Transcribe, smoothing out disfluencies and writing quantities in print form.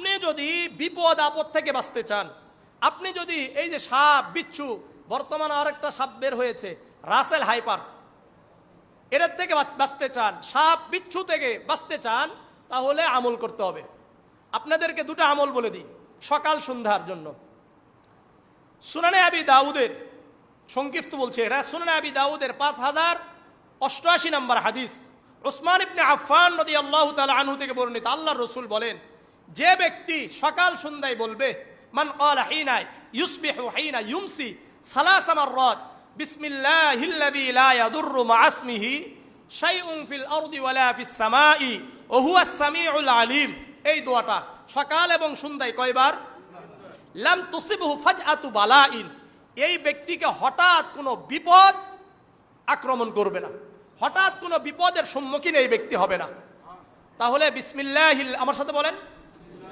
আপনি যদি বিপদ আপদ থেকে বাঁচতে চান, আপনি যদি এই যে সাপ বিচ্ছু, বর্তমানে আরেকটা সাপ বের হয়েছে রাসেল হাইপার, এটার থেকে বাঁচতে চান, সাপ বিচ্ছু থেকে বাঁচতে চান, তাহলে আমল করতে হবে। আপনাদেরকে দুটো আমল বলে দিই সকাল সন্ধ্যার জন্য। সুনানে আবি দাউদের, সংক্ষিপ্ত বলছে এটা, সুনানে আবি দাউদের 5088 নম্বর হাদিস, উসমান ইবনে আফফান রাদিয়াল্লাহু তাআলা আনহু থেকে বর্ণিত, আল্লাহর রাসূল বলেন, যে ব্যক্তি সকাল সন্ধ্যায় বলবে, মান ক্বালা হিনা ইউসবিহু হিনা ইউমসি সালাসা মাররাত বিসমিল্লাহিল্লাযী লা ইয়াদুররু মা ইসমিহি শাইউন ফিল আরদি ওয়ালা ফিস সামাই ওয়া হুয়াস সামিউল আলিম, এই দোয়াটা সকাল এবং সন্ধ্যায় কয়বার, লাম তুসিবহু ফাজআতু বালাইন, এই ব্যক্তিকে হঠাৎ কোনো বিপদ আক্রমণ করবে না, হঠাৎ কোনো বিপদের সম্মুখীন এই ব্যক্তি হবে না। তাহলে বিসমিল্লাহিল, আমার সাথে বলেন,